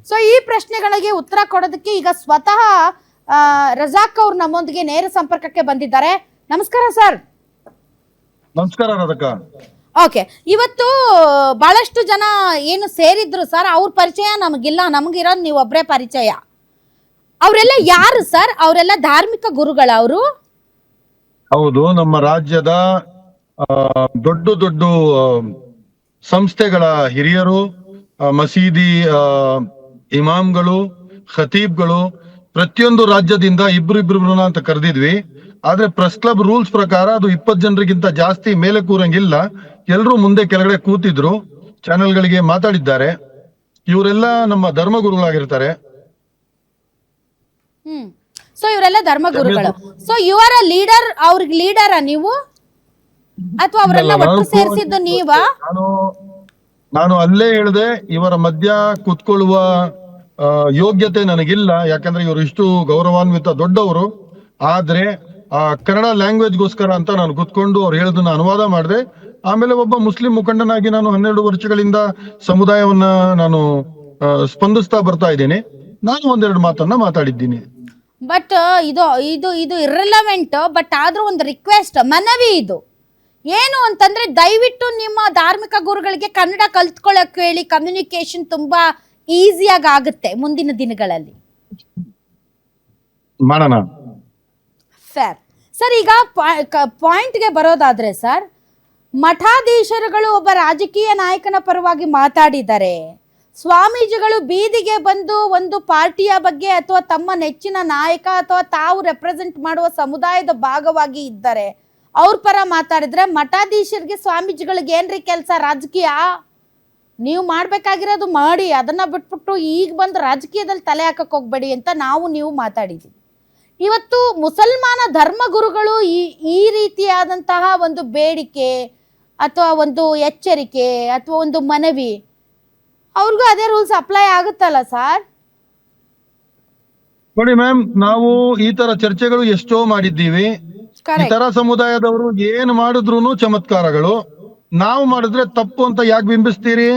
So ಈ ಪ್ರಶ್ನೆಗಳಿಗೆ ಉತ್ತರ ಕೊಡೋದಕ್ಕೆ ಈಗ ಸ್ವತಃ ರಜಾಕ್ ಅವ್ರು ನಮ್ಮೊಂದಿಗೆ ನೇರ ಸಂಪರ್ಕಕ್ಕೆ ಬಂದಿದ್ದಾರೆ. ನಮಸ್ಕಾರ ಸರ್. ನಮಸ್ಕಾರ ರಾಧಕ್ಕ. ಓಕೆ, ಇವತ್ತು ಬಹಳಷ್ಟು ಜನ ಏನು ಸೇರಿದ್ರು ಸರ್, ಅವ್ರ ಪರಿಚಯ ನಮಗಿಲ್ಲ, ನಮಗಿರೋದು ನೀವು ಒಬ್ಬರೇ ಪರಿಚಯ. ಅವರೆಲ್ಲ ಯಾರು ಸರ್? ಅವರೆಲ್ಲ ಧಾರ್ಮಿಕ ಗುರುಗಳ ಅವರು? ಹೌದು, ನಮ್ಮ ರಾಜ್ಯದ ದೊಡ್ಡ ದೊಡ್ಡ ಸಂಸ್ಥೆಗಳ ಹಿರಿಯರು, ಮಸೀದಿ ಇಮಾಮ್ಗಳು, ಖತೀಬ್ಗಳು, ಪ್ರತಿಯೊಂದು ರಾಜ್ಯದಿಂದ ಇಬ್ರು ಅಂತ ಕರೆದಿದ್ವಿ. ಆದ್ರೆ ಪ್ರೆಸ್ ಕ್ಲಬ್ ರೂಲ್ಸ್ ಪ್ರಕಾರ ಅದು 20 ಜನರಿಗಿಂತ ಜಾಸ್ತಿ ಮೇಲೆ ಕೂರಂಗಿಲ್ಲ. ಎಲ್ರು ಮುಂದೆ ಕೆಳಗಡೆ ಕೂತಿದ್ರು, ಚಾನೆಲ್ಗಳಿಗೆ ಮಾತಾಡಿದ್ದಾರೆ. ಇವರೆಲ್ಲ ನಮ್ಮ ಧರ್ಮಗುರುಗಳಾಗಿರ್ತಾರೆ. ಸೊ ಇವರೆಲ್ಲ ಧರ್ಮಗುರುಗಳು. So you are a leader, ಅವ್ರಿಗೆ ಲೀಡರಾ ನೀವು ಅಥವಾ ಅವರೆಲ್ಲ ಒಟ್ಟು ಸೇರಿಸಿದ್ದು ನೀವಾ? ನಾನು ಅಲ್ಲೇ ಹೇಳಿದೆ, ಇವರ ಮಧ್ಯ ಕುತ್ಕೊಳ್ಳುವ ಯೋಗ್ಯತೆ ನನಗಿಲ್ಲ. ಯಾಕಂದ್ರೆ ಇವರು ಇಷ್ಟು ಗೌರವಾನ್ವಿತ ದೊಡ್ಡವರು. ಆದ್ರೆ ಕನ್ನಡ ಲ್ಯಾಂಗ್ವೇಜ್ಗೋಸ್ಕರ ಅಂತ ನಾನು ಕುತ್ಕೊಂಡು ಅವ್ರು ಹೇಳೋದನ್ನ ಅನುವಾದ ಮಾಡಿದೆ. ಆಮೇಲೆ ಒಬ್ಬ ಮುಸ್ಲಿಂ ಮುಖಂಡನಾಗಿ ನಾನು 12 ವರ್ಷಗಳಿಂದ ಸಮುದಾಯವನ್ನ ನಾನು ಸ್ಪಂದಿಸ್ತಾ ಬರ್ತಾ ಇದ್ದೀನಿ. ನಾನು ಒಂದೆರಡು ಮಾತನ್ನ ಮಾತಾಡಿದ್ದೀನಿ. ಬಟ್ ಇದು ಇದು ಇದು ಇರ್ರೆಲವೆಂಟ್. ಬಟ್ ಆದ್ರೂ ಒಂದು ರಿಕ್ವೆಸ್ಟ್, ಮನವಿ ಇದು ಏನು ಅಂತಂದ್ರೆ, ದಯವಿಟ್ಟು ನಿಮ್ಮ ಧಾರ್ಮಿಕ ಗುರುಗಳಿಗೆ ಕನ್ನಡ ಕಲ್ತ್ಕೊಳ್ಳೋಕೆ ಹೇಳಿ. ಕಮ್ಯುನಿಕೇಶನ್ ತುಂಬಾ ಈಸಿಯಾಗಿ ಆಗುತ್ತೆ ಮುಂದಿನ ದಿನಗಳಲ್ಲಿ. ಮಾಡೋಣ ಫೇರ್ ಸರ್. ಈಗ ಪಾಯಿಂಟ್ಗೆ ಬರೋದಾದ್ರೆ ಸರ್, ಮಠಾಧೀಶರುಗಳು ಒಬ್ಬ ರಾಜಕೀಯ ನಾಯಕನ ಪರವಾಗಿ ಮಾತಾಡಿದ್ದಾರೆ. ಸ್ವಾಮೀಜಿಗಳು ಬೀದಿಗೆ ಬಂದು ಒಂದು ಪಾರ್ಟಿಯ ಬಗ್ಗೆ ಅಥವಾ ತಮ್ಮ ನೆಚ್ಚಿನ ನಾಯಕ ಅಥವಾ ತಾವು ರೆಪ್ರೆಸೆಂಟ್ ಮಾಡುವ ಸಮುದಾಯದ ಭಾಗವಾಗಿ ಇದ್ದಾರೆ, ಅವ್ರ ಪರ ಮಾತಾಡಿದ್ರೆ, ಮಠಾಧೀಶರಿಗೆ ಸ್ವಾಮೀಜಿಗಳಿಗೆ ಏನ್ರಿ ಕೆಲಸ? ರಾಜಕೀಯ ನೀವು ಮಾಡ್ಬೇಕಾಗಿರೋದು ಮಾಡಿ, ಅದನ್ನ ಬಿಟ್ಬಿಟ್ಟು ಈಗ ಬಂದು ರಾಜಕೀಯದಲ್ಲಿ ತಲೆ ಹಾಕಕ್ ಹೋಗ್ಬೇಡಿ ಅಂತ ನೀವು ಮಾತಾಡಿದ್ದೀವಿ. ಇವತ್ತು ಮುಸಲ್ಮಾನ ಧರ್ಮಗುರುಗಳು ಈ ರೀತಿಯಾದಂತಹ ಒಂದು ಬೇಡಿಕೆ ಅಥವಾ ಒಂದು ಎಚ್ಚರಿಕೆ ಅಥವಾ ಒಂದು ಮನವಿ, ಅವ್ರಿಗೂ ಅದೇ ರೂಲ್ಸ್ ಅಪ್ಲೈ ಆಗುತ್ತಲ್ಲ ಸರ್? ನೋಡಿ ಮ್ಯಾಮ್, ನಾವು ಈ ತರ ಚರ್ಚೆಗಳು ಎಷ್ಟೋ ಮಾಡಿದ್ದೀವಿ. ಇತರ ಸಮುದಾಯದವರು ಏನ್ ಮಾಡಿದ್ರು ಚಮತ್ಕಾರಗಳು. ನಾವು ಮಾಡಿದ್ರೆ ತಪ್ಪು ಅಂತ ಯಾಕೆ ಬಿಂಬಿಸ್ತೀರಿ?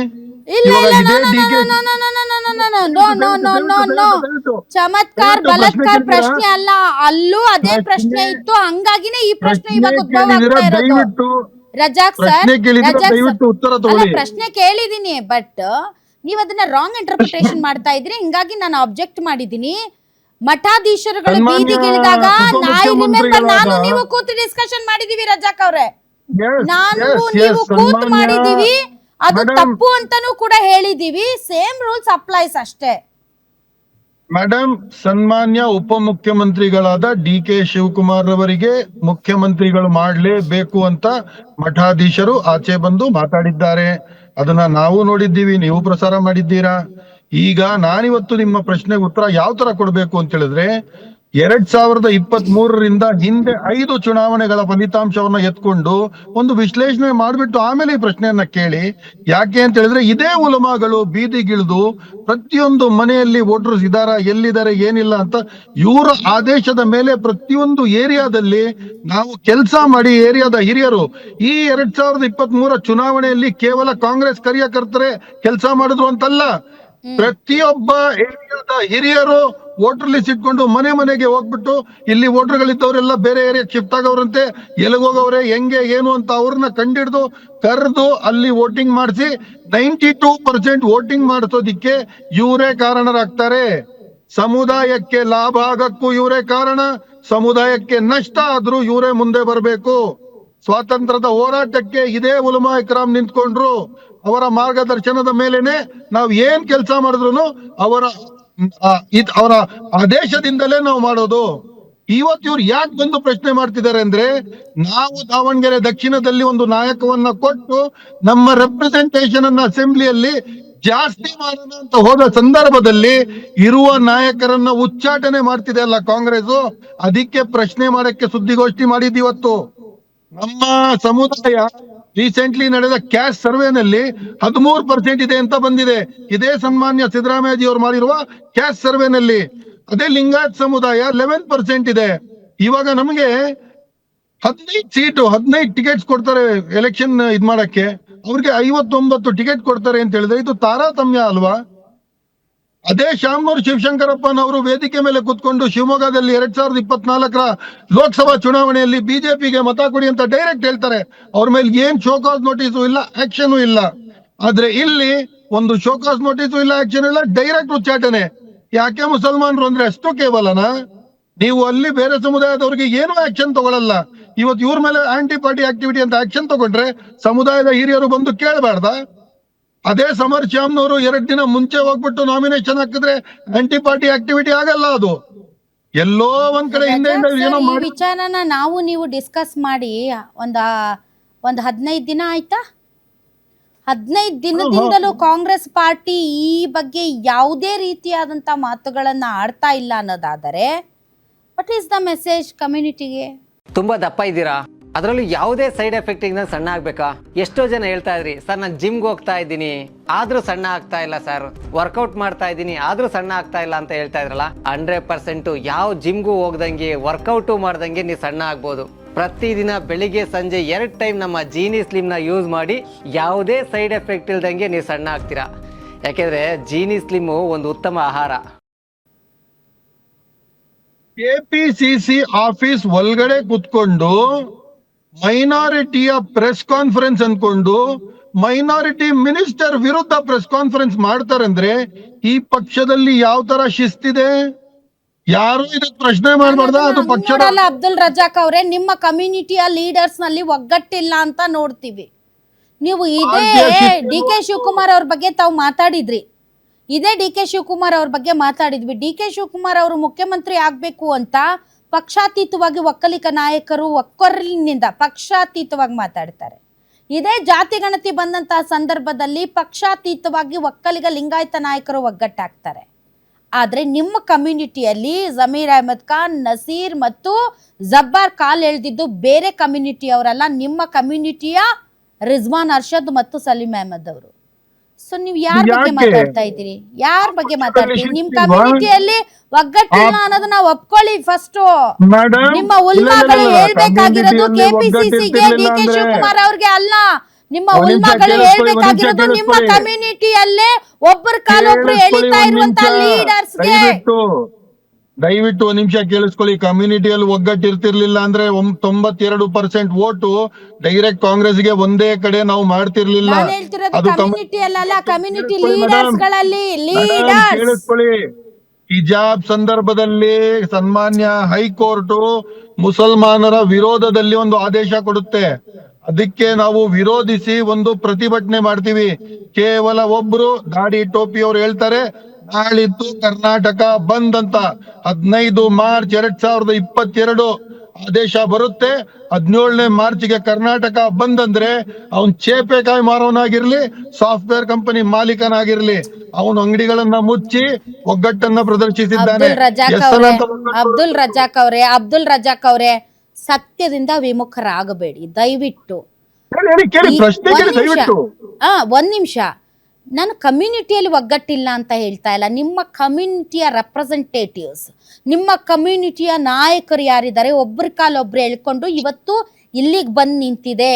ಚಮತ್ಕಾರ ಬಲಾತ್ಕಾರ ಪ್ರಶ್ನೆ ಅಲ್ಲ, ಅಲ್ಲೂ ಅದೇ ಪ್ರಶ್ನೆ ಇತ್ತು. ಹಂಗಾಗಿನೇ ಈ ಪ್ರಶ್ನೆ ಇವಾಗ ಉದ್ಭವ ಆಗ್ತಾ ಇರೋದು. ರಜಾಕ್ ಸರ್, ಪ್ರಶ್ನೆ ಕೇಳಿದೀನಿ, ಬಟ್ ನೀವ್ ಅದನ್ನ ರಾಂಗ್ ಇಂಟರ್ಪ್ರಿಟೇಷನ್ ಮಾಡ್ತಾ ಇದ್ರಿ. ಹಿಂಗಾಗಿ ನಾನು ಅಬ್ಜೆಕ್ಟ್ ಮಾಡಿದೀನಿ. ಮಠಾಧೀಶರುಗಳು ಬೀದಿಗಿಳಿದಾಗ ನಾನು ನೀವು ಕೂತು ಡಿಸ್ಕಷನ್ ಮಾಡಿದೀವಿ ರಜಾಕ್ ಅವ್ರೆ. ನೀವು ಕೂತು ಮಾಡಿದೀವಿ, ಅದು ತಪ್ಪು ಅಂತಾನೂ ಕೂಡ ಹೇಳಿದೀವಿ. ಸೇಮ್ ರೂಲ್ಸ್ ಅಪ್ಲೈಸ್ ಅಷ್ಟೇ. ಮೇಡಮ್, ಸನ್ಮಾನ್ಯ ಉಪಮುಖ್ಯಮಂತ್ರಿಗಳಾದ DK ಶಿವಕುಮಾರ್ ರವರಿಗೆ ಮುಖ್ಯಮಂತ್ರಿಗಳು ಮಾಡಲೇಬೇಕು ಅಂತ ಮಠಾಧೀಶರು ಆಚೆ ಬಂದು ಮಾತಾಡಿದ್ದಾರೆ. ಅದನ್ನ ನಾವು ನೋಡಿದ್ದೀವಿ, ನೀವು ಪ್ರಸಾರ ಮಾಡಿದ್ದೀರಾ. ಈಗ ನಾನಿವತ್ತು ನಿಮ್ಮ ಪ್ರಶ್ನೆಗೆ ಉತ್ತರ ಯಾವ ತರ ಕೊಡ್ಬೇಕು ಅಂತ ಹೇಳಿದ್ರೆ, 2023ರಿಂದ ಹಿಂದೆ 5 ಚುನಾವಣೆಗಳ ಫಲಿತಾಂಶವನ್ನ ಎತ್ಕೊಂಡು ಒಂದು ವಿಶ್ಲೇಷಣೆ ಮಾಡ್ಬಿಟ್ಟು ಆಮೇಲೆ ಈ ಪ್ರಶ್ನೆಯನ್ನ ಕೇಳಿ. ಯಾಕೆ ಅಂತ ಹೇಳಿದ್ರೆ, ಇದೇ ಉಲಮಾಗಳು ಬೀದಿಗಿಳಿದು ಪ್ರತಿಯೊಂದು ಮನೆಯಲ್ಲಿ ವೋಟರ್ಸ್ ಇದಾರ, ಎಲ್ಲಿದ್ದಾರೆ, ಏನಿಲ್ಲ ಅಂತ ಇವರ ಆದೇಶದ ಮೇಲೆ ಪ್ರತಿಯೊಂದು ಏರಿಯಾದಲ್ಲಿ ನಾವು ಕೆಲಸ ಮಾಡಿ, ಏರಿಯಾದ ಹಿರಿಯರು ಈ 2023 ಚುನಾವಣೆಯಲ್ಲಿ ಕೇವಲ ಕಾಂಗ್ರೆಸ್ ಕಾರ್ಯಕರ್ತರೇ ಕೆಲಸ ಮಾಡಿದ್ರು ಅಂತಲ್ಲ, ಪ್ರತಿಯೊಬ್ಬ ಏರಿಯಾದ ಹಿರಿಯರು ವೋಟರ್ ಲಿಸ್ಟ್ ಇಟ್ಕೊಂಡು ಮನೆ ಮನೆಗೆ ಹೋಗ್ಬಿಟ್ಟು, ಇಲ್ಲಿ ವೋಟರ್ಗಳಿದ್ದವರೆಲ್ಲ ಬೇರೆ ಏರಿಯಾಗೆ ಶಿಫ್ಟ್ ಆಗವ್ರಂತೆ, ಎಲ್ಲಿಗೋಗವ್ರೆ, ಹೆಂಗೆ ಏನು ಅಂತ ಅವ್ರನ್ನ ಕಂಡಿಡ್ದು ಕರೆದು ಅಲ್ಲಿ ವೋಟಿಂಗ್ ಮಾಡಿಸಿ 92% ವೋಟಿಂಗ್ ಮಾಡಿಸೋದಿಕ್ಕೆ ಇವರೇ ಕಾರಣರಾಗ್ತಾರೆ. ಸಮುದಾಯಕ್ಕೆ ಲಾಭ ಆಗಕ್ಕೂ ಇವರೇ ಕಾರಣ, ಸಮುದಾಯಕ್ಕೆ ನಷ್ಟ ಆದ್ರೂ ಇವರೇ ಮುಂದೆ ಬರಬೇಕು. ಸ್ವಾತಂತ್ರ್ಯದ ಹೋರಾಟಕ್ಕೆ ಇದೇ ಉಲಮಾ ಇಕ್ರಾಮ್ ನಿಂತ್ಕೊಂಡ್ರು. ಅವರ ಮಾರ್ಗದರ್ಶನದ ಮೇಲೆನೆ ನಾವ್ ಏನ್ ಕೆಲಸ ಮಾಡಿದ್ರು ಅವರ ಆದೇಶದಿಂದಲೇ ನಾವು ಮಾಡೋದು. ಇವತ್ತು ಇವ್ರು ಯಾಕೆ ಬಂದು ಪ್ರಶ್ನೆ ಮಾಡ್ತಿದ್ದಾರೆ ಅಂದ್ರೆ, ನಾವು ದಾವಣಗೆರೆ ದಕ್ಷಿಣದಲ್ಲಿ ಒಂದು ನಾಯಕವನ್ನ ಕೊಟ್ಟು ನಮ್ಮ ರೆಪ್ರೆಸೆಂಟೇಷನ್ ಅನ್ನ ಅಸೆಂಬ್ಲಿಯಲ್ಲಿ ಜಾಸ್ತಿ ಮಾಡೋಣ ಅಂತ ಹೋದ ಸಂದರ್ಭದಲ್ಲಿ ಇರುವ ನಾಯಕರನ್ನ ಉಚ್ಚಾಟನೆ ಮಾಡ್ತಿದೆ ಅಲ್ಲ ಕಾಂಗ್ರೆಸ್. ಅದಕ್ಕೆ ಪ್ರಶ್ನೆ ಮಾಡಕ್ಕೆ ಸುದ್ದಿಗೋಷ್ಠಿ ಮಾಡಿದ್ದೀವತ್ತು. ನಮ್ಮ ಸಮುದಾಯ ರೀಸೆಂಟ್ಲಿ ನಡೆದ ಕ್ಯಾಸ್ಟ್ ಸರ್ವೆನಲ್ಲಿ 13% ಇದೆ ಅಂತ ಬಂದಿದೆ. ಇದೇ ಸನ್ಮಾನ್ಯ ಸಿದ್ದರಾಮಯ್ಯಜಿ ಅವರು ಮಾಡಿರುವ ಕ್ಯಾಸ್ಟ್ ಸರ್ವೆನಲ್ಲಿ. ಅದೇ ಲಿಂಗಾಯತ್ ಸಮುದಾಯ 11% ಇದೆ. ಇವಾಗ ನಮಗೆ 15 ಸೀಟು, 15 ಟಿಕೆಟ್ಸ್ ಕೊಡ್ತಾರೆ ಎಲೆಕ್ಷನ್ ಇದ್ ಮಾಡಕ್ಕೆ. ಅವ್ರಿಗೆ 59 ಟಿಕೆಟ್ ಕೊಡ್ತಾರೆ ಅಂತ ಹೇಳಿದ್ರೆ ಇದು ತಾರತಮ್ಯ ಅಲ್ವಾ? ಅದೇ ಶಾಮನೂರು ಶಿವಶಂಕರಪ್ಪನವರು ವೇದಿಕೆ ಮೇಲೆ ಕುತ್ಕೊಂಡು ಶಿವಮೊಗ್ಗದಲ್ಲಿ 2024 ಲೋಕಸಭಾ ಚುನಾವಣೆಯಲ್ಲಿ ಬಿಜೆಪಿಗೆ ಮತ ಕೊಡಿ ಅಂತ ಡೈರೆಕ್ಟ್ ಹೇಳ್ತಾರೆ. ಅವ್ರ ಮೇಲೆ ಏನ್ ಶೋಕಾಸ್ ನೋಟಿಸು ಇಲ್ಲ, ಆಕ್ಷನ್ ಇಲ್ಲ. ಆದ್ರೆ ಇಲ್ಲಿ ಒಂದು ಶೋಕಾಸ್ ನೋಟಿಸು ಇಲ್ಲ, ಆಕ್ಷನ್ ಇಲ್ಲ, ಡೈರೆಕ್ಟ್ ಉಚ್ಚಾಟನೆ. ಯಾಕೆ ಮುಸಲ್ಮಾನರು ಅಂದ್ರೆ ಅಷ್ಟು ಕೇವಲನಾ? ನೀವು ಅಲ್ಲಿ ಬೇರೆ ಸಮುದಾಯದವ್ರಿಗೆ ಏನು ಆಕ್ಷನ್ ತಗೊಳ್ಳಲ್ಲ. ಇವತ್ತು ಇವ್ರ ಮೇಲೆ ಆಂಟಿ ಪಾರ್ಟಿ ಆಕ್ಟಿವಿಟಿ ಅಂತ ಆಕ್ಷನ್ ತಗೊಂಡ್ರೆ ಸಮುದಾಯದ ಹಿರಿಯರು ಬಂದು ಕೇಳಬಾರ್ದ? ಅದೇ ಸಮರ್ ಶ್ಯಾಮ್ನವರು 2 ದಿನ ಮುಂಚೆ ಹೋಗ್ಬಿಟ್ಟು ನಾಮಿನೇಷನ್ ಹಾಕಿದ್ರೆ ಆಂಟಿ ಪಾರ್ಟಿ ಆಕ್ಟಿವಿಟಿ ಆಗಲ್ಲ. ಅದು ಎಲ್ಲೋ ಒಂದ್ ಕಡೆ ಹಿಂದೆಯಿಂದ ಏನೋ ಈ ಮಾಡಿ ವಿಚಾರನ ನಾವು ನೀವು ಡಿಸ್ಕಸ್ ಮಾಡಿ ಒಂದು 15 ದಿನ ಆಯ್ತಾ? 15 ದಿನದಿಂದಲೂ ಕಾಂಗ್ರೆಸ್ ಪಾರ್ಟಿ ಈ ಬಗ್ಗೆ ಯಾವುದೇ ರೀತಿಯಾದಂತ ಮಾತುಗಳನ್ನ ಆಡ್ತಾ ಇಲ್ಲ ಅನ್ನೋದಾದರೆ ವಾಟ್ ಈಸ್ ದ ಮೆಸೇಜ್ ಕಮ್ಯುನಿಟಿಗೆ? ತುಂಬಾ ದಪ್ಪ ಇದ್ದೀರಾ, ಅದರಲ್ಲೂ ಯಾವುದೇ ಸೈಡ್ ಎಫೆಕ್ಟ್ ಇಂದ ಸಣ್ಣ ಆಗ್ಬೇಕಾ? ಎಷ್ಟೋ ಜನ ಹೇಳ್ತಾ ಇದ್ರಿ, ಸರ್ ನಾನು ಜಿಮ್ಗೆ ಹೋಗ್ತಾ ಇದ್ದೀನಿ ಆದ್ರೂ ಸಣ್ಣ ಆಗ್ತಾ ಇಲ್ಲ ಸರ್, ವರ್ಕೌಟ್ ಮಾಡ್ತಾ ಇದ್ದೀನಿ ಆದ್ರೂ ಸಣ್ಣ ಆಗ್ತಾ ಇಲ್ಲ ಅಂತ ಹೇಳ್ತಾ ಇದ್ರಲ್ಲ. 100% ಯಾವ ಜಿಮ್ಗೂ ಹೋಗ್ದಂಗೆ ವರ್ಕೌಟು ಮಾಡ್ದಂಗೆ ನೀವು ಸಣ್ಣ ಆಗ್ಬೋದು. ಪ್ರತಿದಿನ ಬೆಳಿಗ್ಗೆ ಸಂಜೆ 2 ಟೈಮ್ ನಮ್ಮ ಜೀನಿ ಸ್ಲಿಮ್ ನ ಯೂಸ್ ಮಾಡಿ ಯಾವುದೇ ಸೈಡ್ ಎಫೆಕ್ಟ್ ಇಲ್ದಂಗೆ ನೀವು ಸಣ್ಣ ಆಗ್ತೀರಾ. ಯಾಕೆಂದ್ರೆ ಜೀನಿ ಸ್ಲಿಮ್ ಒಂದು ಉತ್ತಮ ಆಹಾರ. ಕೆಪಿಸಿಸಿ ಆಫೀಸ್ ಒಳಗಡೆ ಕುತ್ಕೊಂಡು ಮೈನಾರಿಟಿಯ ಪ್ರೆಸ್ ಕಾನ್ಫರೆನ್ಸ್ ಅನ್ಕೊಂಡು ಮೈನಾರಿಟಿ ಮಿನಿಸ್ಟರ್ ವಿರುದ್ಧ ಪ್ರೆಸ್ ಕಾನ್ಫರೆನ್ಸ್ ಮಾಡ್ತಾರಂದ್ರೆ ಈ ಪಕ್ಷದಲ್ಲಿ ಯಾವ ತರ ಶಿಸ್ತಿದೆ? ಯಾರು ಇದಕ್ಕೆ ಪ್ರಶ್ನೆ ಮಾಡಬಾರ್ದ? ಅದು ಪಕ್ಷದ ನೋಡಲ್ಲ ಅಬ್ದುಲ್ ರಜಾಕ್ ಅವರೇ, ನಿಮ್ಮ ಕಮ್ಯುನಿಟಿಯ ಲೀಡರ್ಸ್ ನಲ್ಲಿ ಒಗ್ಗಟ್ಟಿಲ್ಲ ಅಂತ ನೋಡ್ತೀವಿ. ನೀವು ಇದೇ ಡಿ ಕೆ ಶಿವಕುಮಾರ್ ಅವ್ರ ಬಗ್ಗೆ ತಾವು ಮಾತಾಡಿದ್ರಿ, ಇದೇ ಡಿ ಕೆ ಶಿವಕುಮಾರ್ ಅವ್ರ ಬಗ್ಗೆ ಮಾತಾಡಿದ್ವಿ. ಡಿ ಕೆ ಶಿವಕುಮಾರ್ ಅವರು ಮುಖ್ಯಮಂತ್ರಿ ಆಗ್ಬೇಕು ಅಂತ ಪಕ್ಷಾತೀತವಾಗಿ ಒಕ್ಕಲಿಗ ನಾಯಕರು ಒಕ್ಕೊರಲಿನಿಂದ ಪಕ್ಷಾತೀತವಾಗಿ ಮಾತಾಡ್ತಾರೆ. ಇದೇ ಜಾತಿ ಗಣತಿ ಬಂದಂತಹ ಸಂದರ್ಭದಲ್ಲಿ ಪಕ್ಷಾತೀತವಾಗಿ ಒಕ್ಕಲಿಗ ಲಿಂಗಾಯತ ನಾಯಕರು ಒಗ್ಗಟ್ಟಾಗ್ತಾರೆ. ಆದ್ರೆ ನಿಮ್ಮ ಕಮ್ಯುನಿಟಿಯಲ್ಲಿ ಜಮೀರ್ ಅಹಮದ್ ಖಾನ್, ನಸೀರ್ ಮತ್ತು ಜಬ್ಬಾರ್ ಕಾಲ್ ಎಳೆದಿದ್ದು ಬೇರೆ ಕಮ್ಯುನಿಟಿ ಅವರಲ್ಲ, ನಿಮ್ಮ ಕಮ್ಯುನಿಟಿಯ ರಿಜ್ವಾನ್ ಅರ್ಷದ್ ಮತ್ತು ಸಲೀಂ ಅಹಮದ್ ಅವರು. ಸೊ ನೀವು ಯಾರ ಬಗ್ಗೆ ಮಾತಾಡ್ತಾ ಇದ್ದೀರಿ? ಯಾರ ಬಗ್ಗೆ ಮಾತಾಡ್ತೀರಿ? ನಿಮ್ ಕಮ್ಯುನಿಟಿಯಲ್ಲಿ ಒಗ್ಗಟ್ಟಿಲ್ಲ ಅನ್ನೋದನ್ನ ಒಪ್ಕೊಳ್ಳಿ ಫಸ್ಟ್. ನಿಮ್ಮ ಉಲ್ಮಾಗಳು ಹೇಳ್ಬೇಕಾಗಿರೋದು ಕೆಪಿಸಿಸಿಗೆ, ಡಿ ಕೆ ಶಿವಕುಮಾರ್ ಅವ್ರಿಗೆ ಅಲ್ಲ. ನಿಮ್ಮ ಉಲ್ಮಾಗಳು ಹೇಳ್ಬೇಕಾಗಿರೋದು ನಿಮ್ಮ ಕಮ್ಯುನಿಟಿಯಲ್ಲೇ ಒಬ್ಬರ ಕಾಲೊಬ್ರು ಎಳಿತಾ ಇರುವಂತ ಲೀಡರ್ಸ್ಗೆ. ದಯವಿಟ್ಟು 1 ನಿಮಿಷ ಕೇಳಿಸ್ಕೊಳ್ಳಿ. ಕಮ್ಯುನಿಟಿಯಲ್ಲಿ ಒಗ್ಗಟ್ಟಿರ್ತಿರ್ಲಿಲ್ಲ ಅಂದ್ರೆ 92% ವೋಟು ಡೈರೆಕ್ಟ್ ಕಾಂಗ್ರೆಸ್ಗೆ ಒಂದೇ ಕಡೆ ನಾವು ಮಾಡ್ತಿರ್ಲಿಲ್ಲ. ನಾನು ಹೇಳ್ತಿರೋದು ಕಮ್ಯುನಿಟಿಯಲ್ಲ, ಕಮ್ಯುನಿಟಿ ಲೀಡರ್ಸ್ ಗಳಲ್ಲಿ ಲೀಡರ್ಸ್. ಕೇಳಿಸ್ಕೊಳ್ಳಿ, ಹಿಜಾಬ್ ಸಂದರ್ಭದಲ್ಲಿ ಸನ್ಮಾನ್ಯ ಹೈಕೋರ್ಟ್ ಮುಸಲ್ಮಾನರ ವಿರೋಧದಲ್ಲಿ ಒಂದು ಆದೇಶ ಕೊಡುತ್ತೆ. ಅದಕ್ಕೆ ನಾವು ವಿರೋಧಿಸಿ ಒಂದು ಪ್ರತಿಭಟನೆ ಮಾಡ್ತೀವಿ. ಕೇವಲ ಒಬ್ರು ದಾಡಿ ಟೋಪಿ ಅವ್ರು ಹೇಳ್ತಾರೆ ನಾಳಿದ್ದು ಕರ್ನಾಟಕ ಬಂದ್ ಅಂತ. 15 ಮಾರ್ಚ್ 2022 ಆದೇಶ ಬರುತ್ತೆ. 17ನೇ ಮಾರ್ಚ್ಗೆ ಕರ್ನಾಟಕ ಬಂದ್ ಅಂದ್ರೆ ಅವನ್ ಚೇಪೆಕಾಯಿ ಮಾರೋನಾಗಿರ್ಲಿ, ಸಾಫ್ಟ್ವೇರ್ ಕಂಪನಿ ಮಾಲೀಕನಾಗಿರ್ಲಿ, ಅವನ ಅಂಗಡಿಗಳನ್ನ ಮುಚ್ಚಿ ಒಗ್ಗಟ್ಟನ್ನ ಪ್ರದರ್ಶಿಸಿದ್ದಾನೆ. ಅಬ್ದುಲ್ ರಜಾಕ್ ಅವರೇ ಸತ್ಯದಿಂದ ವಿಮುಖರಾಗಬೇಡಿ ದಯವಿಟ್ಟು. ಒಂದ್ ನಿಮಿಷ, ನಾನು ಕಮ್ಯುನಿಟಿಯಲ್ಲಿ ಒಗ್ಗಟ್ಟಿಲ್ಲ ಅಂತ ಹೇಳ್ತಾ ಇಲ್ಲ. ನಿಮ್ಮ ಕಮ್ಯುನಿಟಿಯ ರೆಪ್ರೆಸೆಂಟೇಟಿವ್ಸ್, ನಿಮ್ಮ ಕಮ್ಯುನಿಟಿಯ ನಾಯಕರು ಯಾರಿದ್ದಾರೆ ಒಬ್ಬರ ಕಾಲೊಬ್ರು ಎಳ್ಕೊಂಡು ಇವತ್ತು ಇಲ್ಲಿಗೆ ಬಂದು ನಿಂತಿದೆ.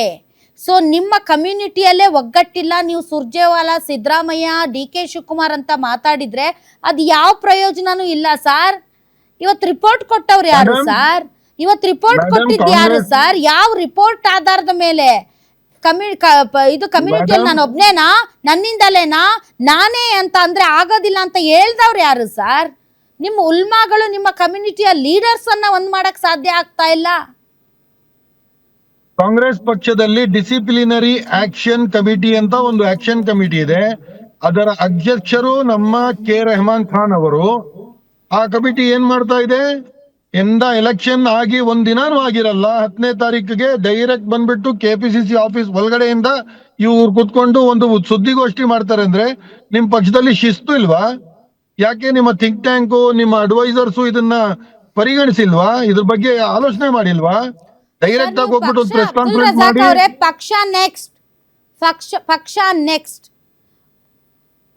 ಸೊ ನಿಮ್ಮ ಕಮ್ಯುನಿಟಿಯಲ್ಲೇ ಒಗ್ಗಟ್ಟಿಲ್ಲ, ನೀವು ಸುರ್ಜೇವಾಲಾ, ಸಿದ್ದರಾಮಯ್ಯ, ಡಿ ಕೆ ಶಿವಕುಮಾರ್ ಅಂತ ಮಾತಾಡಿದ್ರೆ ಅದು ಯಾವ ಪ್ರಯೋಜನನೂ ಇಲ್ಲ ಸರ್. ಇವತ್ತು ರಿಪೋರ್ಟ್ ಕೊಟ್ಟವ್ರು ಯಾರು ಸರ್? ಇವತ್ತು ರಿಪೋರ್ಟ್ ಕೊಟ್ಟಿದ್ದು ಯಾರು ಸರ್? ಯಾವ ರಿಪೋರ್ಟ್ ಆಧಾರದ ಮೇಲೆ? ಇದು ಕಮ್ಯುನಿಟಿಯಲ್ಲಿ ನಾನು ಒಬ್ನೇನಾ, ನನ್ನಿಂದಲೇನಾ, ನಾನೇ ಅಂತ ಅಂದ್ರೆ ಆಗೋದಿಲ್ಲ ಅಂತ ಹೇಳ್ದವ್ರು ಯಾರು ಸರ್? ನಿಮ್ಮ ಉಲ್ಮಾಗಳು ನಿಮ್ಮ ಕಮ್ಯುನಿಟಿಯ ಲೀಡರ್ಸ್ ಅನ್ನ ಒಂದ್ ಮಾಡಕ್ ಸಾಧ್ಯ ಆಗ್ತಾ ಇಲ್ಲ. ಕಾಂಗ್ರೆಸ್ ಪಕ್ಷದಲ್ಲಿ ಡಿಸಿಪ್ಲಿನರಿ ಆಕ್ಷನ್ ಕಮಿಟಿ ಅಂತ ಒಂದು ಆಕ್ಷನ್ ಕಮಿಟಿ ಇದೆ. ಅದರ ಅಧ್ಯಕ್ಷರು ನಮ್ಮ ಕೆ ರೆಹಮಾನ್ ಖಾನ್ ಅವರು. ಆ ಕಮಿಟಿ ಏನ್ ಮಾಡ್ತಾ ಇದೆ? ಎಲೆಕ್ಷನ್ ಆಗಿ 1 ದಿನಾನೂ ಆಗಿರಲ್ಲ, 10ನೇ ತಾರೀಕಿಗೆ ಡೈರೆಕ್ಟ್ ಬಂದ್ಬಿಟ್ಟು ಕೆಪಿಸಿಸಿ ಆಫೀಸ್ ಒಳಗಡೆಯಿಂದ ಇವ್ರು ಕುತ್ಕೊಂಡು ಒಂದು ಸುದ್ದಿಗೋಷ್ಠಿ ಮಾಡ್ತಾರೆ. ಅಂದ್ರೆ ನಿಮ್ ಪಕ್ಷದಲ್ಲಿ ಶಿಸ್ತು ಇಲ್ವಾ? ಯಾಕೆ ನಿಮ್ಮ ಥಿಂಕ್ ಟ್ಯಾಂಕು, ನಿಮ್ಮ ಅಡ್ವೈಸರ್ಸು ಇದನ್ನ ಪರಿಗಣಿಸಿಲ್ವಾ? ಇದ್ರ ಬಗ್ಗೆ ಆಲೋಚನೆ ಮಾಡಿಲ್ವಾ? ಡೈರೆಕ್ಟ್ ಆಗಿ ಹೋಗ್ಬಿಟ್ಟು ಪ್ರೆಸ್ ಕಾನ್ಫರೆನ್ಸ್ ಮಾಡಿ ಪಕ್ಷ ನೆಕ್ಸ್ಟ್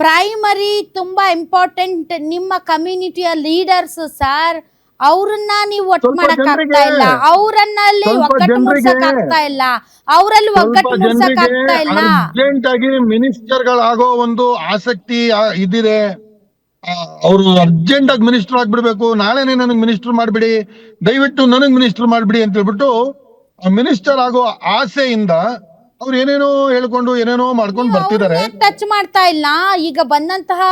ಪ್ರೈಮರಿ ತುಂಬಾ ಇಂಪಾರ್ಟೆಂಟ್. ನಿಮ್ಮ ಕಮ್ಯುನಿಟಿಯ ಲೀಡರ್ಸ್ ಸರ್, ಅವ್ರನ್ನ ನೀವು ಒಟ್ಟು ಮಾಡಕ್ ಆಗ್ತಾ ಇಲ್ಲ, ಅವರಲ್ಲಿ ಒಗ್ಗಟ್ಟು ಮೂಡ್ಸಕ್ ಆಗ್ತಾ ಇಲ್ಲ, ಅವರಲ್ಲಿ ಒಗ್ಗಟ್ಟು ಮೂಡ್ಸಕ್ ಆಗ್ತಾ ಇಲ್ಲ. ಅರ್ಜೆಂಟ್ ಆಗಿ ಮಿನಿಸ್ಟರ್ ಗಳಾಗೋ ಒಂದು ಆಸಕ್ತಿ ಇದಿದೆ. ಅವರು ಅರ್ಜೆಂಟ್ ಆಗಿ ಮಿನಿಸ್ಟರ್ ಆಗ್ಬಿಡ್ಬೇಕು, ನಾಳೆನೆ ನನಗ್ ಮಿನಿಸ್ಟರ್ ಮಾಡ್ಬಿಡಿ, ದಯವಿಟ್ಟು ನನಗ್ ಮಿನಿಸ್ಟರ್ ಮಾಡ್ಬಿಡಿ ಅಂತ ಹೇಳ್ಬಿಟ್ಟು ಮಿನಿಸ್ಟರ್ ಆಗೋ ಆಸೆಯಿಂದ ಅವ್ರು ಏನೇನೋ ಹೇಳ್ಕೊಂಡು ಏನೇನೋ ಮಾಡ್ಕೊಂಡು ಬರ್ತಿದ್ದಾರೆ. ಟಚ್ ಮಾಡ್ತಾ ಇಲ್ಲ. ಈಗ ಬಂದಂತಹ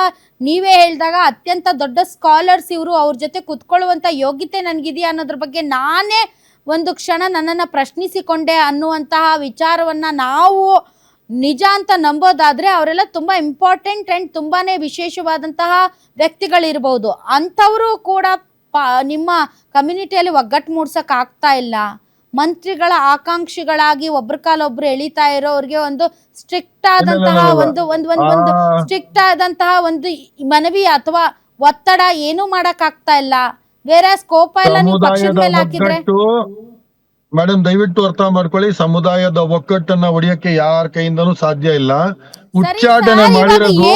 ನೀವೇ ಹೇಳಿದಾಗ ಅತ್ಯಂತ ದೊಡ್ಡ ಸ್ಕಾಲರ್ಸ್ ಇವರು, ಅವ್ರ ಜೊತೆ ಕುತ್ಕೊಳ್ಳುವಂತ ಯೋಗ್ಯತೆ ನನ್ಗಿದೆಯಾ ಅನ್ನೋದ್ರ ಬಗ್ಗೆ ನಾನೇ ಒಂದು ಕ್ಷಣ ನನ್ನನ್ನು ಪ್ರಶ್ನಿಸಿಕೊಂಡೆ ಅನ್ನುವಂತಹ ವಿಚಾರವನ್ನ ನಾವು ನಿಜ ಅಂತ ನಂಬೋದಾದ್ರೆ ಅವರೆಲ್ಲ ತುಂಬಾ ಇಂಪಾರ್ಟೆಂಟ್ ಅಂಡ್ ತುಂಬಾನೇ ವಿಶೇಷವಾದಂತಹ ವ್ಯಕ್ತಿಗಳಿರ್ಬೋದು. ಅಂಥವರು ಕೂಡ ನಿಮ್ಮ ಕಮ್ಯುನಿಟಿಯಲ್ಲಿ ಒಗ್ಗಟ್ಟು ಮೂಡ್ಸಕ್ ಆಗ್ತಾ ಇಲ್ಲ. ಮಂತ್ರಿಗಳ ಆಕಾಂಕ್ಷಿಗಳಾಗಿ ಒಬ್ರ ಕಾಲೊಬ್ರು ಎಳಿತಾ ಇರೋರಿಗೆ ಒಂದು ಸ್ಟ್ರಿಕ್ಟ್ ಆದಂತಹ ಒಂದು ಸ್ಟ್ರಿಕ್ಟ್ ಆದಂತಹ ಒಂದು ಮನವಿ ಅಥವಾ ಒತ್ತಡ ಏನೂ ಮಾಡಕ್ ಆಗ್ತಾ ಇಲ್ಲ. ಬೇರೆ ಸ್ಕೋಪ ಎಲ್ಲ ನೀವು ಪಕ್ಷದ ಮೇಲೆ ಹಾಕಿದ್ರೆ. ಮೇಡಮ್ ದಯವಿಟ್ಟು ಅರ್ಥ ಮಾಡ್ಕೊಳ್ಳಿ, ಸಮುದಾಯದ ಒಕ್ಕಟ್ಟನ್ನ ಒಡೆಯಕ್ಕೆ ಯಾರ ಕೈಯಿಂದನೂ ಸಾಧ್ಯ ಇಲ್ಲ. ಉಚ್ಚಾಟನೆ ಮಾಡಿರೋದು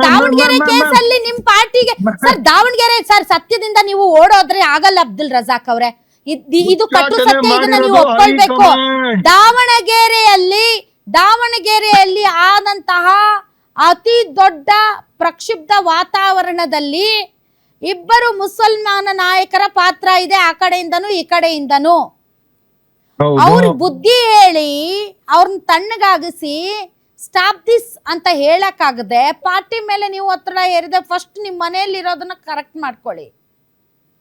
ದಾವಣಗೆರೆ ಕೇಸಲ್ಲಿ ನಿಮ್ ಪಾರ್ಟಿಗೆ ಸರ್, ದಾವಣಗೆರೆ ಸರ್ ಸತ್ಯದಿಂದ ನೀವು ಓಡೋದ್ರೆ ಆಗಲ್ಲ ಅಬ್ದುಲ್ ರಜಾಕ್ ಅವ್ರೆ, ಇದು ಕಟ್ಟು ಸತ್ಯ, ಇದನ್ನ ನೀವು ಒಪ್ಕೊಳ್ಬೇಕು. ದಾವಣಗೆರೆಯಲ್ಲಿ ಆದಂತಹ ಅತಿ ದೊಡ್ಡ ಪ್ರಕ್ಷುಬ್ಧ ವಾತಾವರಣದಲ್ಲಿ ಇಬ್ಬರು ಮುಸಲ್ಮಾನ ನಾಯಕರ ಪಾತ್ರ ಇದೆ, ಆ ಕಡೆಯಿಂದನೂ ಈ ಕಡೆಯಿಂದನೂ. ಅವ್ರ ಬುದ್ಧಿ ಹೇಳಿ ಅವ್ರನ್ನ ತಣ್ಣಗಾಗಿಸಿ ಸ್ಟಾಪ್ ದಿಸ್ ಅಂತ ಹೇಳಕ್ಕಾಗದೆ ಪಾರ್ಟಿ ಮೇಲೆ ನೀವು ಒತ್ತಡ ಹೇರಿದೆ. ಫಸ್ಟ್ ನಿಮ್ ಮನೆಯಲ್ಲಿ ಇರೋದನ್ನ ಕರೆಕ್ಟ್ ಮಾಡ್ಕೊಳ್ಳಿ.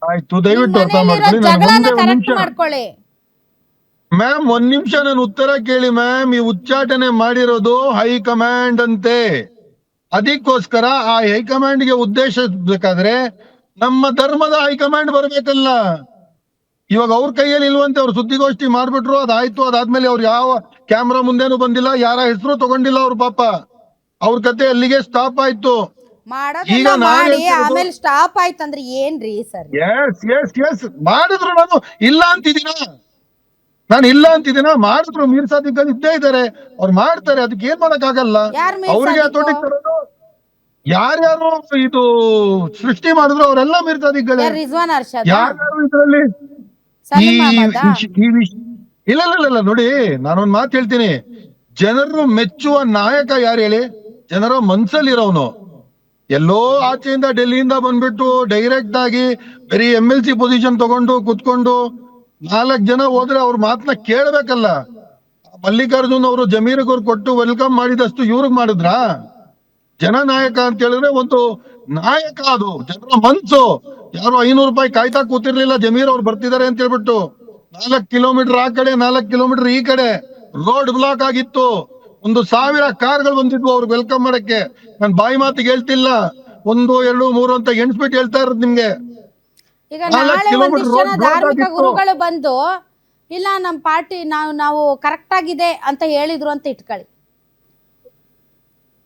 ಆಯ್ತು, ದಯವಿಟ್ಟು ಅರ್ಥ ಮಾಡ್ಕೊಳ್ಳಿ. ಮ್ಯಾಮ್ ಒಂದ್ ನಿಮಿಷ ನಾನು ಉತ್ತರ ಕೇಳಿ ಮ್ಯಾಮ್. ಈ ಉಚ್ಚಾಟನೆ ಮಾಡಿರೋದು ಹೈಕಮಾಂಡ್ ಅಂತೆ. ಅದಕ್ಕೋಸ್ಕರ ಆ ಹೈಕಮಾಂಡ್ ಗೆ ಉದ್ದೇಶಿಸಬೇಕಾದ್ರೆ ನಮ್ಮ ಧರ್ಮದ ಹೈಕಮಾಂಡ್ ಬರ್ಬೇಕಲ್ಲ. ಇವಾಗ ಅವ್ರ ಕೈಯಲ್ಲಿ ಇಲ್ವಂತೆ, ಅವ್ರು ಸುದ್ದಿಗೋಷ್ಠಿ ಮಾಡ್ಬಿಟ್ರು, ಅದಾಯ್ತು. ಅದಾದ್ಮೇಲೆ ಅವ್ರು ಯಾವ ಕ್ಯಾಮ್ರಾ ಮುಂದೆನೂ ಬಂದಿಲ್ಲ, ಯಾರ ಹೆಸರು ತಗೊಂಡಿಲ್ಲ. ಅವ್ರ ಪಾಪ ಅವ್ರ ಕತೆ ಅಲ್ಲಿಗೆ ಸ್ಟಾಪ್ ಆಯ್ತು. ಈಗ ಆಮೇಲೆ ಸ್ಟಾಪ್ ಆಯ್ತಂದ್ರೆ ಏನ್ರಿ ಸರ್? ಎಸ್ ಮಾಡಿದ್ರು. ನಾನು ಇಲ್ಲ ಅಂತಿದ್ದೀನ, ಮಾಡಿದ್ರು. ಮೀರ್ ಸಾದಿಕ್ ಇದ್ದೇ ಇದ್ದಾರೆ, ಅವ್ರು ಮಾಡ್ತಾರೆ, ಅದಕ್ಕೆ ಏನ್ ಮಾಡಕ್ ಆಗಲ್ಲ. ಅವ್ರಿಗೆ ತೊಟ್ಟಿಗೆ ತರೋದು ಯಾರ್ಯಾರು ಇದು ಸೃಷ್ಟಿ ಮಾಡಿದ್ರು ಅವರೆಲ್ಲ ಮೀರ್ ಸಾದಿಕ್ಗಳೇ. ಯಾರ್ಯಾರು ಇದ್ರಲ್ಲಿ ಇಲ್ಲ ನೋಡಿ, ನಾನೊಂದ್ ಮಾತು ಹೇಳ್ತೀನಿ. ಜನರು ಮೆಚ್ಚುವ ನಾಯಕ ಯಾರು ಹೇಳಿ? ಜನರ ಮನ್ಸಲ್ಲಿರೋನು. ಎಲ್ಲೋ ಆಚೆಯಿಂದ ಡೆಲ್ಲಿಯಿಂದ ಬಂದ್ಬಿಟ್ಟು ಡೈರೆಕ್ಟ್ ಆಗಿ ಬರೀ MLC ಪೊಸಿಷನ್ ತಗೊಂಡು ಕುತ್ಕೊಂಡು 4 ಜನ ಹೋದ್ರೆ ಅವ್ರ ಮಾತನ್ನ ಕೇಳ್ಬೇಕಲ್ಲ. ಮಲ್ಲಿಕಾರ್ಜುನ್ ಅವರು ಜಮೀರ್ಗ್ ಅವ್ರು ಕೊಟ್ಟು ವೆಲ್ಕಮ್ ಮಾಡಿದಷ್ಟು ಇವ್ರಿಗೆ ಮಾಡಿದ್ರ? ಜನ ನಾಯಕ ಅಂತ ಹೇಳಿದ್ರೆ ಒಂದು ನಾಯಕ, ಅದು ಜನರ ಮನ್ಸು. ಯಾರು 500 ರೂಪಾಯಿ ಕಾಯ್ತಾ ಕೂತಿರ್ಲಿಲ್ಲ, ಜಮೀರ್ ಅವ್ರು ಬರ್ತಿದ್ದಾರೆ ಅಂತ ಹೇಳ್ಬಿಟ್ಟು. 4 ಕಿಲೋಮೀಟರ್ ಆ ಕಡೆ, 4 ಕಿಲೋಮೀಟರ್ ಈ ಕಡೆ ರೋಡ್ ಬ್ಲಾಕ್ ಆಗಿತ್ತು. 1000 ಕಾರ್ಗಳು ಬಂದಿದ್ವು ಅವ್ರಿಗೆ ವೆಲ್ಕಮ್ ಮಾಡಕ್ಕೆ. ನಾನು ಬಾಯಿ ಮಾತಿಗೆ ಹೇಳ್ತಿಲ್ಲ, 1, 2, 3 ಅಂತ ಎಣ್ಸ್ಬಿಟ್ಟು ಹೇಳ್ತಾ ಇರೋದು ನಿಮ್ಗೆ. ಈಗ ನಾಳೆ ಒಂದಿಷ್ಟು ಜನ ಧಾರ್ಮಿಕ ಗುರುಗಳು ಬಂದು ಇಲ್ಲ ನಮ್ಮ ಪಾರ್ಟಿ ನಾವು ಕರೆಕ್ಟ್ ಆಗಿದೆ ಅಂತ ಹೇಳಿದ್ರು ಅಂತ ಇಟ್ಕೊಳ್ಳಿ.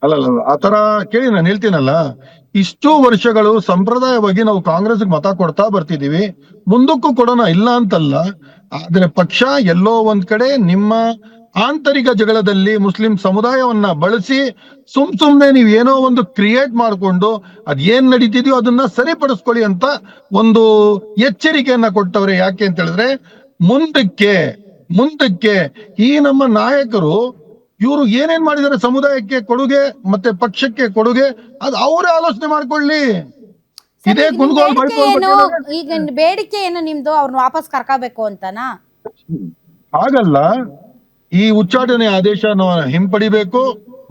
ಅಲ್ಲ ಆತರ ಕೇಳಿ ನಾನು ಹೇಳ್ತೀನಲ್ಲ, ಇಷ್ಟು ವರ್ಷಗಳು ಸಂಪ್ರದಾಯವಾಗಿ ನಾವು ಕಾಂಗ್ರೆಸ್ಗೆ ಮತ ಕೊಡ್ತಾ ಬರ್ತಿದೀವಿ, ಮುಂದಕ್ಕೂ ಕೊಡೋಣ, ಇಲ್ಲ ಅಂತಲ್ಲ. ಆದ್ರೆ ಪಕ್ಷ ಎಲ್ಲೋ ಒಂದ್ ಕಡೆ ನಿಮ್ಮ ಆಂತರಿಕ ಜಗಳದಲ್ಲಿ ಮುಸ್ಲಿಂ ಸಮುದಾಯವನ್ನ ಬಳಸಿ ಸುಮ್ನೆ ನೀವ್ ಏನೋ ಒಂದು ಕ್ರಿಯೇಟ್ ಮಾಡ್ಕೊಂಡು ಅದೇನ್ ನಡೀತಿದ್ಯೋ ಅದನ್ನ ಸರಿಪಡಿಸ್ಕೊಳ್ಳಿ ಅಂತ ಒಂದು ಎಚ್ಚರಿಕೆಯನ್ನ ಕೊಟ್ಟವ್ರೆ. ಯಾಕೆ ಅಂತ ಹೇಳಿದ್ರೆ ಮುಂದಕ್ಕೆ ಈ ನಮ್ಮ ನಾಯಕರು ಇವರು ಏನೇನ್ ಮಾಡಿದಾರೆ ಸಮುದಾಯಕ್ಕೆ ಕೊಡುಗೆ ಮತ್ತೆ ಪಕ್ಷಕ್ಕೆ ಕೊಡುಗೆ, ಅದು ಅವರೇ ಆಲೋಚನೆ ಮಾಡ್ಕೊಳ್ಳಿ. ಇದೇ ಈಗ ಬೇಡಿಕೆ ಏನು ನಿಮ್ದು? ಅವ್ರನ್ನ ವಾಪಸ್ ಕರ್ಕೋಬೇಕು ಅಂತನಾ? ಹಾಗಲ್ಲ, ಈ ಉಚ್ಚಾಟನೆ ಆದೇಶನ ಹಿಂಪಡಿಬೇಕು.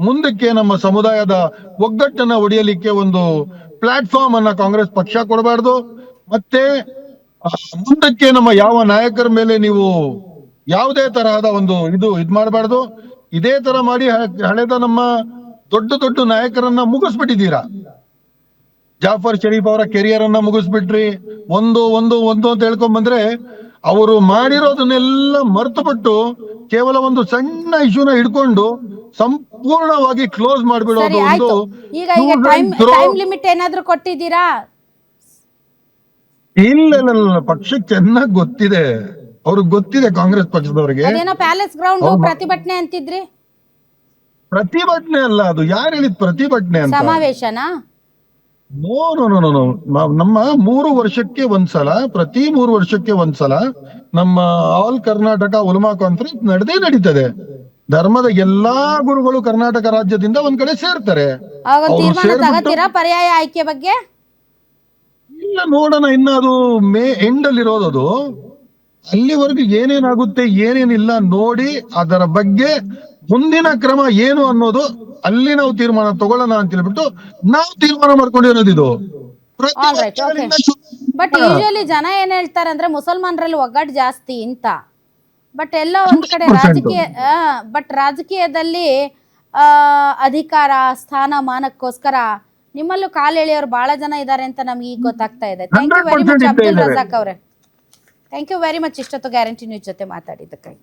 ಮುಂದಕ್ಕೆ ನಮ್ಮ ಸಮುದಾಯದ ಒಗ್ಗಟ್ಟನ್ನ ಒಡೆಯಲಿಕ್ಕೆ ಒಂದು ಪ್ಲಾಟ್ಫಾರ್ಮ್ ಅನ್ನ ಕಾಂಗ್ರೆಸ್ ಪಕ್ಷ ಕೊಡಬಾರ್ದು. ಮತ್ತೆ ಮುಂದಕ್ಕೆ ನಮ್ಮ ಯಾವ ನಾಯಕರ ಮೇಲೆ ನೀವು ಯಾವುದೇ ತರಹದ ಒಂದು ಇದ್ ಮಾಡಬಾರ್ದು. ಇದೇ ತರ ಮಾಡಿ ಹಳೆದ ನಮ್ಮ ದೊಡ್ಡ ನಾಯಕರನ್ನ ಮುಗಿಸ್ಬಿಟ್ಟಿದ್ದೀರಾ. ಜಾಫರ್ ಶರೀಫ್ ಅವರ ಕೆರಿಯರ್ ಅನ್ನ ಮುಗಿಸ್ಬಿಟ್ರಿ. ಒಂದು ಅಂತ ಹೇಳ್ಕೊಂಡ್ ಬಂದ್ರೆ ಅವರು ಮಾಡಿರೋದನ್ನೆಲ್ಲ ಮರ್ತುಬಿಟ್ಟು ಕೇವಲ ಒಂದು ಸಣ್ಣ ಇಶ್ಯೂನ ಹಿಡ್ಕೊಂಡು ಸಂಪೂರ್ಣವಾಗಿ ಕ್ಲೋಸ್ ಮಾಡ್ಬಿಡೋದು. ಲಿಮಿಟ್ ಏನಾದ್ರೂ ಕೊಟ್ಟಿದ್ದೀರಾ? ಇಲ್ಲ, ಪಕ್ಷಕ್ಕೆ ಚೆನ್ನಾಗಿ ಗೊತ್ತಿದೆ, ಅವ್ರಿಗೆ ಗೊತ್ತಿದೆ ಕಾಂಗ್ರೆಸ್ ಪಕ್ಷದವರಿಗೆ. ಪ್ಯಾಲೇಸ್ ಗ್ರೌಂಡ್ ಪ್ರತಿಭಟನೆ ಅಂತಿದ್ರಿ. ಪ್ರತಿಭಟನೆ ಅಲ್ಲ ಅದು. ಯಾರು ಹೇಳಿದ್ ಪ್ರತಿಭಟನೆ ಅಂತ? ಸಮಾವೇಶನಾ? ನೋ. ನಮ್ಮ 3 ವರ್ಷಕ್ಕೆ ಒಂದ್ಸಲ, ಪ್ರತಿ 3 ವರ್ಷಕ್ಕೆ ಒಂದ್ಸಲ ನಮ್ಮ ಆಲ್ ಕರ್ನಾಟಕ ಉಲಮಾ ಕಾನ್ಫರೆನ್ಸ್ ನಡೀತದೆ. ಧರ್ಮದ ಎಲ್ಲಾ ಗುರುಗಳು ಕರ್ನಾಟಕ ರಾಜ್ಯದಿಂದ ಒಂದ್ ಕಡೆ ಸೇರ್ತಾರೆ. ಅವಾಗ ಅವ್ರು ತೀರ್ಮಾನ ಸೇರ್ಬಿಟ್ಟು- ತಗತ್ತೀರಾ ಪರ್ಯಾಯ ಆಯ್ಕೆ ಬಗ್ಗೆ? ಇಲ್ಲ ನೋಡೋಣ, ಇನ್ನ ಅದು ಮೇ ಎಂಡ್ ಅಲ್ಲಿ ಇರೋದು. ಅಲ್ಲಿವರೆಗೂ ಏನೇನಾಗುತ್ತೆ ಏನೇನಿಲ್ಲ ನೋಡಿ ಅದರ ಬಗ್ಗೆ ಮುಂದಿನ ಕ್ರಮ ಏನು ಅನ್ನೋದು ಅಲ್ಲಿ ನಾವು ತೀರ್ಮಾನ ತಗೊಳ್ಳೋಣ ಅಂತ ಹೇಳ್ಬಿಟ್ಟು ನಾವು ತೀರ್ಮಾನ ಮಾಡ್ಕೊಂಡಿರೋದು ಇದು. All right, okay. But usually ಜನ ಏನ್ ಹೇಳ್ತಾರೆ ಅಂದ್ರೆ ಮುಸಲ್ಮಾನರಲ್ಲಿ ಒಗ್ಗಟ್ಟು ಜಾಸ್ತಿ ಅಂತ. ಬಟ್ ಎಲ್ಲ ಒಂದ್ ಕಡೆ 100%. ರಾಜಕೀಯದಲ್ಲಿ ಅಧಿಕಾರ ಸ್ಥಾನಮಾನಕ್ಕೋಸ್ಕರ ನಿಮ್ಮಲ್ಲೂ ಕಾಲ್ ಎಳೆಯೋರು ಬಹಳ ಜನ ಇದ್ದಾರೆ ಅಂತ ನಮ್ಗೆ ಈಗ ಗೊತ್ತಾಗ್ತಾ ಇದೆ. Thank you very 100% much Abdul ಇದ್ದಾರೆ. ರಜಾಕ್ ಅವರೇ. ಥ್ಯಾಂಕ್ ಯು ವೆರಿ ಮಚ್ ಇಷ್ಟೊತ್ತು ಗ್ಯಾರಂಟಿ ನ್ಯೂಸ್ ಜೊತೆ ಮಾತಾಡಿದ್ದಕ್ಕಾಗಿ.